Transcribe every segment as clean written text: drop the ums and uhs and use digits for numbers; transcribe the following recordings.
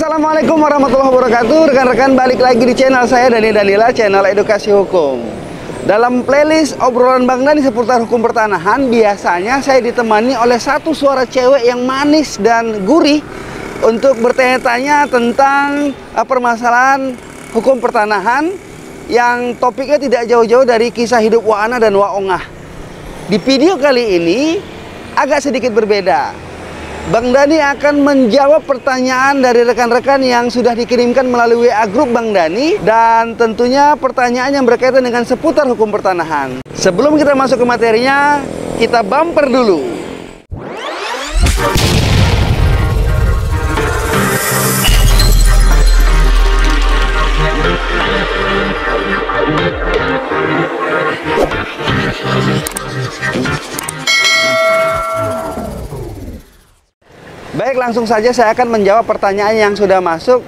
Assalamualaikum warahmatullahi wabarakatuh. Rekan-rekan, balik lagi di channel saya, Dani Danila, channel edukasi hukum. Dalam playlist obrolan Bang Dani seputar hukum pertanahan, biasanya saya ditemani oleh satu suara cewek yang manis dan gurih untuk bertanya-tanya tentang permasalahan hukum pertanahan yang topiknya tidak jauh-jauh dari kisah hidup Wa'ana dan Wa'ongah. Di video kali ini agak sedikit berbeda. Bang Dani akan menjawab pertanyaan dari rekan-rekan yang sudah dikirimkan melalui WA grup Bang Dani, dan tentunya pertanyaan yang berkaitan dengan seputar hukum pertanahan. Sebelum kita masuk ke materinya, kita bumper dulu. Baik, langsung saja saya akan menjawab pertanyaan yang sudah masuk.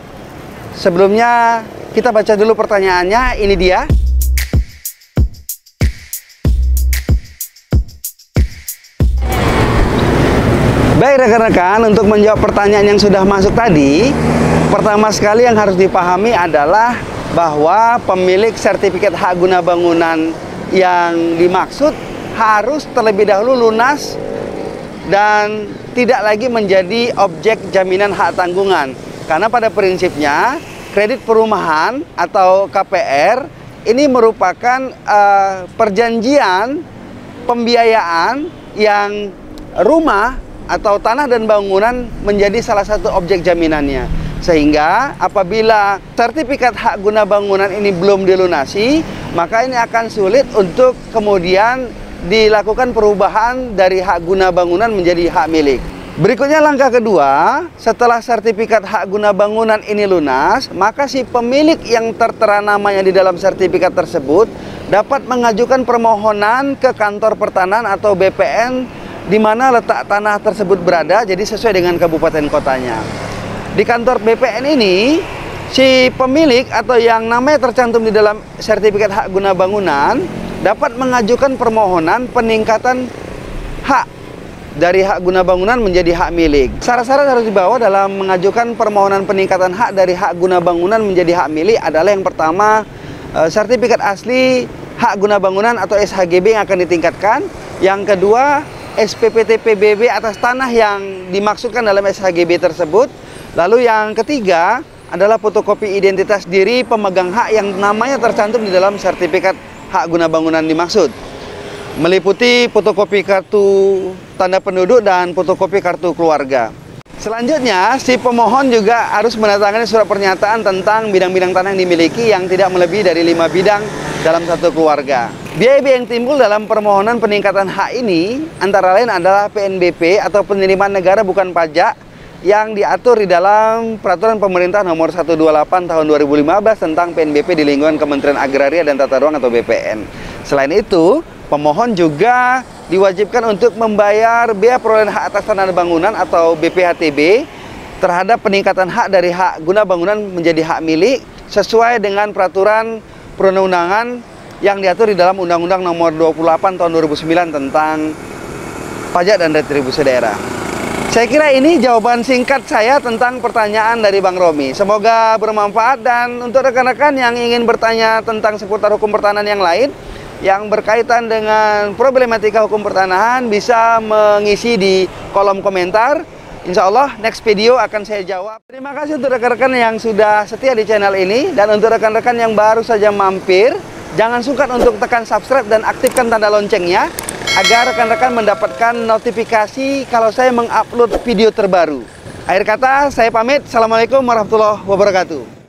Sebelumnya kita baca dulu pertanyaannya, ini dia. Baik rekan-rekan, untuk menjawab pertanyaan yang sudah masuk tadi, pertama sekali yang harus dipahami adalah bahwa pemilik sertifikat hak guna bangunan yang dimaksud harus terlebih dahulu lunas dan tidak lagi menjadi objek jaminan hak tanggungan. Karena pada prinsipnya kredit perumahan atau KPR ini merupakan perjanjian pembiayaan yang rumah atau tanah dan bangunan menjadi salah satu objek jaminannya. Sehingga apabila sertifikat hak guna bangunan ini belum dilunasi, maka ini akan sulit untuk kemudian dilakukan perubahan dari hak guna bangunan menjadi hak milik. Berikutnya langkah kedua, setelah sertifikat hak guna bangunan ini lunas, maka si pemilik yang tertera namanya di dalam sertifikat tersebut dapat mengajukan permohonan ke kantor pertanahan atau BPN di mana letak tanah tersebut berada, jadi sesuai dengan kabupaten kotanya. Di kantor BPN ini, si pemilik atau yang namanya tercantum di dalam sertifikat hak guna bangunan dapat mengajukan permohonan peningkatan hak dari hak guna bangunan menjadi hak milik. Syarat-syarat harus dibawa dalam mengajukan permohonan peningkatan hak dari hak guna bangunan menjadi hak milik adalah yang pertama, sertifikat asli hak guna bangunan atau SHGB yang akan ditingkatkan. Yang kedua, SPPT PBB atas tanah yang dimaksudkan dalam SHGB tersebut. Lalu yang ketiga adalah fotokopi identitas diri pemegang hak yang namanya tercantum di dalam sertifikat hak guna bangunan dimaksud, meliputi fotokopi kartu tanda penduduk dan fotokopi kartu keluarga. Selanjutnya, si pemohon juga harus menandatangani surat pernyataan tentang bidang-bidang tanah yang dimiliki yang tidak melebihi dari 5 bidang dalam satu keluarga. Biaya-biaya yang timbul dalam permohonan peningkatan hak ini antara lain adalah PNBP atau penerimaan negara bukan pajak yang diatur di dalam Peraturan Pemerintah Nomor 128 Tahun 2015 tentang PNBP di lingkungan Kementerian Agraria dan Tata Ruang atau BPN. Selain itu, pemohon juga diwajibkan untuk membayar biaya perolehan hak atas tanah dan bangunan atau BPHTB terhadap peningkatan hak dari hak guna bangunan menjadi hak milik sesuai dengan peraturan perundang-undangan yang diatur di dalam Undang-Undang Nomor 28 Tahun 2009 tentang pajak dan retribusi daerah. Saya kira ini jawaban singkat saya tentang pertanyaan dari Bang Romi. Semoga bermanfaat, dan untuk rekan-rekan yang ingin bertanya tentang seputar hukum pertanahan yang lain yang berkaitan dengan problematika hukum pertanahan bisa mengisi di kolom komentar. Insya Allah next video akan saya jawab. Terima kasih untuk rekan-rekan yang sudah setia di channel ini, dan untuk rekan-rekan yang baru saja mampir, jangan sungkan untuk tekan subscribe dan aktifkan tanda loncengnya agar rekan-rekan mendapatkan notifikasi kalau saya mengupload video terbaru. Akhir kata, saya pamit. Assalamualaikum warahmatullahi wabarakatuh.